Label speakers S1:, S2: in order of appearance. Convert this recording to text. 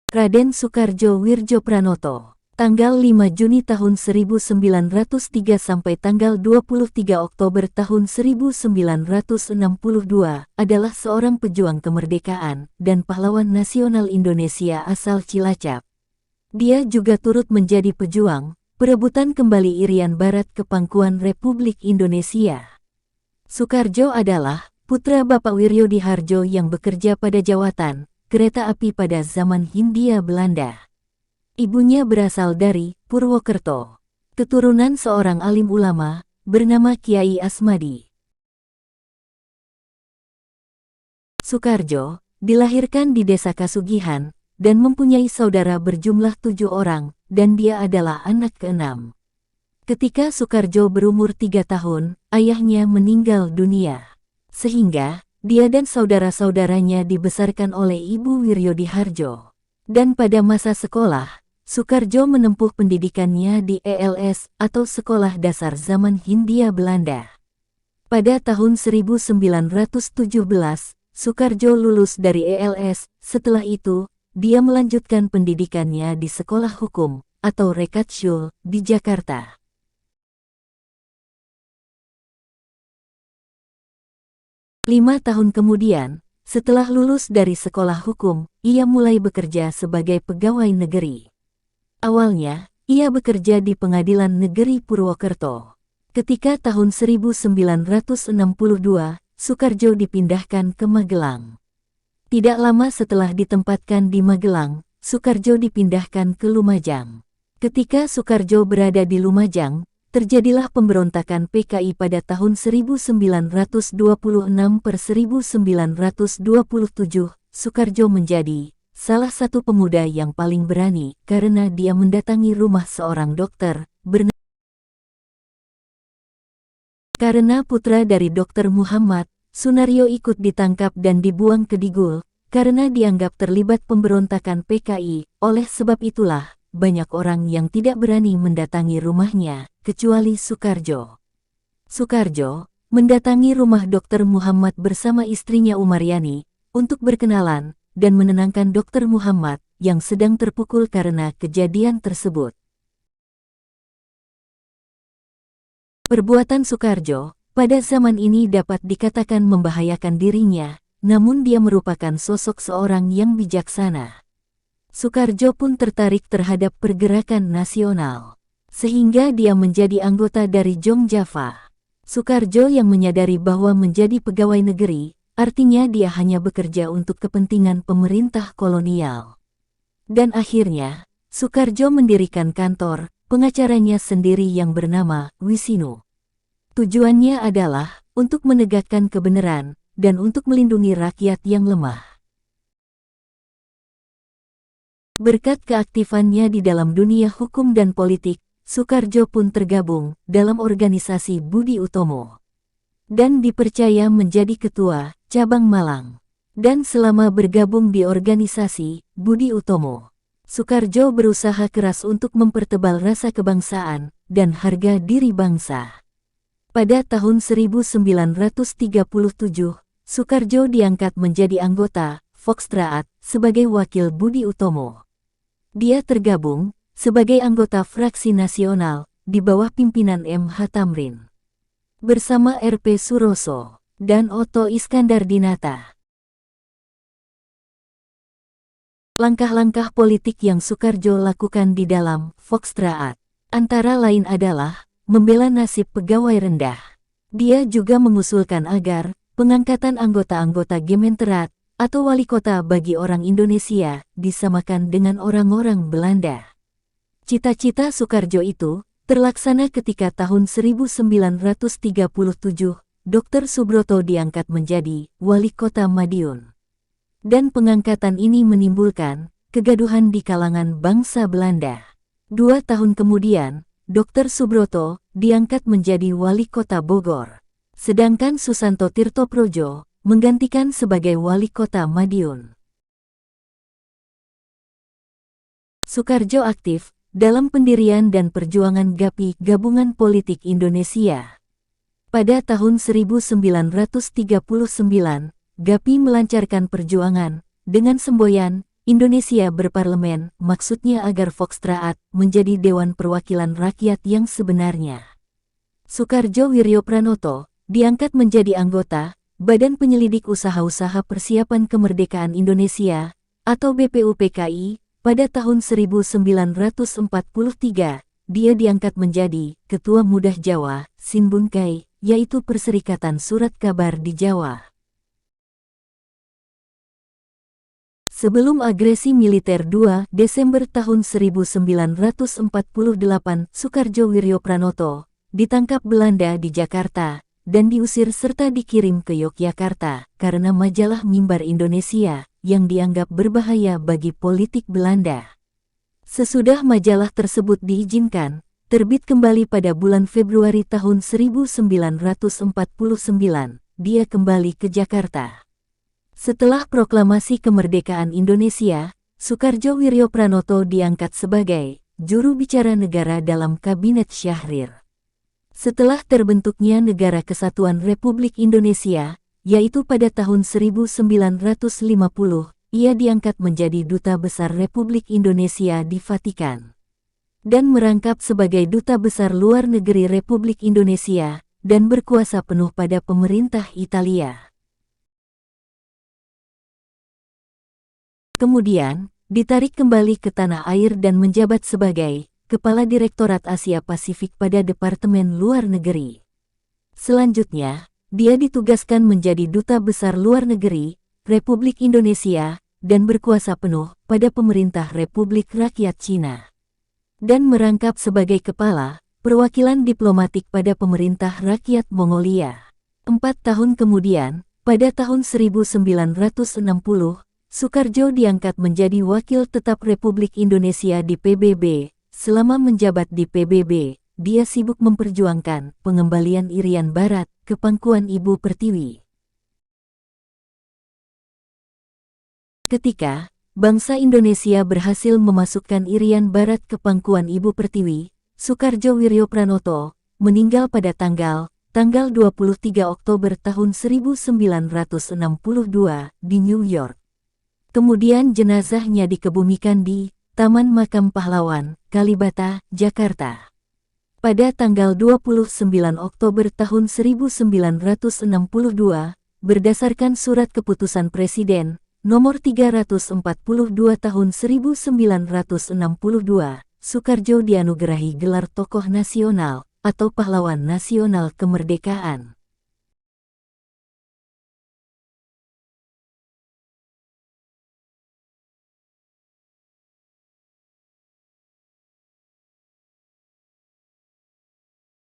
S1: Raden Soekardjo Widjopranoto, tanggal 5 Juni tahun 1903 sampai tanggal 23 Oktober tahun 1962, adalah seorang pejuang kemerdekaan dan pahlawan nasional Indonesia asal Cilacap. Dia juga turut menjadi pejuang perebutan kembali Irian Barat ke pangkuan Republik Indonesia. Soekardjo adalah putra Bapak Wiryodihardjo yang bekerja pada jawatan kereta api pada zaman Hindia Belanda. Ibunya berasal dari Purwokerto, keturunan seorang alim ulama bernama Kiai Asmadi. Soekardjo dilahirkan di desa Kasugihan dan mempunyai saudara berjumlah 7 orang, dan dia adalah anak ke-6. Ketika Soekardjo berumur 3 tahun, ayahnya meninggal dunia, sehingga dia dan saudara-saudaranya dibesarkan oleh Ibu Wiryodihardjo. Dan pada masa sekolah, Soekardjo menempuh pendidikannya di ELS atau Sekolah Dasar Zaman Hindia Belanda. Pada tahun 1917, Soekardjo lulus dari ELS. Setelah itu, dia melanjutkan pendidikannya di Sekolah Hukum atau Rekatshul di Jakarta. 5 tahun kemudian, setelah lulus dari sekolah hukum, ia mulai bekerja sebagai pegawai negeri. Awalnya, ia bekerja di Pengadilan Negeri Purwokerto. Ketika tahun 1962, Soekardjo dipindahkan ke Magelang. Tidak lama setelah ditempatkan di Magelang, Soekardjo dipindahkan ke Lumajang. Ketika Soekardjo berada di Lumajang, terjadilah pemberontakan PKI pada tahun 1926 per 1927. Soekardjo menjadi salah satu pemuda yang paling berani karena dia mendatangi rumah seorang dokter bernama karena putra dari Dr. Muhammad Sunaryo ikut ditangkap dan dibuang ke Digul karena dianggap terlibat pemberontakan PKI. Oleh sebab itulah, banyak orang yang tidak berani mendatangi rumahnya, kecuali Soekardjo. Soekardjo mendatangi rumah Dr. Muhammad bersama istrinya Umaryani untuk berkenalan dan menenangkan Dr. Muhammad yang sedang terpukul karena kejadian tersebut. Perbuatan Soekardjo pada zaman ini dapat dikatakan membahayakan dirinya, namun dia merupakan sosok seorang yang bijaksana. Soekardjo pun tertarik terhadap pergerakan nasional, sehingga dia menjadi anggota dari Jong Java. Soekardjo yang menyadari bahwa menjadi pegawai negeri, artinya dia hanya bekerja untuk kepentingan pemerintah kolonial. Dan akhirnya, Soekardjo mendirikan kantor pengacaranya sendiri yang bernama Wisinu. Tujuannya adalah untuk menegakkan kebenaran dan untuk melindungi rakyat yang lemah. Berkat keaktifannya di dalam dunia hukum dan politik, Soekardjo pun tergabung dalam organisasi Budi Utomo dan dipercaya menjadi ketua cabang Malang. Dan selama bergabung di organisasi Budi Utomo, Soekardjo berusaha keras untuk mempertebal rasa kebangsaan dan harga diri bangsa. Pada tahun 1937, Soekardjo diangkat menjadi anggota Volksraad sebagai wakil Budi Utomo. Dia tergabung sebagai anggota fraksi nasional di bawah pimpinan M.H. Tamrin bersama R.P. Suroso dan Otto Iskandardinata. Langkah-langkah politik yang Soekardjo lakukan di dalam Volksraad antara lain adalah membela nasib pegawai rendah. Dia juga mengusulkan agar pengangkatan anggota-anggota Gemeenteraad atau wali kota bagi orang Indonesia disamakan dengan orang-orang Belanda. Cita-cita Soekardjo itu terlaksana ketika tahun 1937, Dr. Subroto diangkat menjadi wali kota Madiun. Dan pengangkatan ini menimbulkan kegaduhan di kalangan bangsa Belanda. 2 tahun kemudian, Dr. Subroto diangkat menjadi wali kota Bogor, sedangkan Susanto Tirtoprojo menggantikan sebagai wali kota Madiun. Soekardjo aktif dalam pendirian dan perjuangan GAPI Gabungan Politik Indonesia. Pada tahun 1939, GAPI melancarkan perjuangan dengan semboyan Indonesia berparlemen, maksudnya agar Foxtraat menjadi Dewan Perwakilan Rakyat yang sebenarnya. Soekarjo Wiryopranoto diangkat menjadi anggota Badan Penyelidik Usaha-Usaha Persiapan Kemerdekaan Indonesia atau BPUPKI pada tahun 1943. Dia diangkat menjadi Ketua Mudah Jawa, Sinbunkai, yaitu Perserikatan Surat Kabar di Jawa. Sebelum agresi militer 2 Desember tahun 1948, Soekarjo Wiryopranoto ditangkap Belanda di Jakarta dan diusir serta dikirim ke Yogyakarta karena majalah Mimbar Indonesia yang dianggap berbahaya bagi politik Belanda. Sesudah majalah tersebut diizinkan terbit kembali pada bulan Februari tahun 1949, dia kembali ke Jakarta. Setelah proklamasi kemerdekaan Indonesia, Soekarjo Wiryopranoto diangkat sebagai juru bicara negara dalam Kabinet Syahrir. Setelah terbentuknya Negara Kesatuan Republik Indonesia, yaitu pada tahun 1950, ia diangkat menjadi Duta Besar Republik Indonesia di Vatikan. Dan merangkap sebagai Duta Besar Luar Negeri Republik Indonesia, dan berkuasa penuh pada pemerintah Italia. Kemudian, ditarik kembali ke tanah air dan menjabat sebagai Kepala Direktorat Asia Pasifik pada Departemen Luar Negeri. Selanjutnya, dia ditugaskan menjadi Duta Besar Luar Negeri Republik Indonesia dan berkuasa penuh pada pemerintah Republik Rakyat Cina. Dan merangkap sebagai Kepala Perwakilan Diplomatik pada pemerintah Rakyat Mongolia. 4 tahun kemudian, pada tahun 1960, Soekarjo diangkat menjadi Wakil Tetap Republik Indonesia di PBB. Selama menjabat di PBB, dia sibuk memperjuangkan pengembalian Irian Barat ke pangkuan Ibu Pertiwi. Ketika bangsa Indonesia berhasil memasukkan Irian Barat ke pangkuan Ibu Pertiwi, Soekarjo Wiryopranoto meninggal pada tanggal 23 Oktober tahun 1962 di New York. Kemudian jenazahnya dikebumikan di Taman Makam Pahlawan, Kalibata, Jakarta. Pada tanggal 29 Oktober tahun 1962, berdasarkan Surat Keputusan Presiden Nomor 342 Tahun 1962, Soekarjo dianugerahi gelar Tokoh Nasional atau Pahlawan Nasional Kemerdekaan.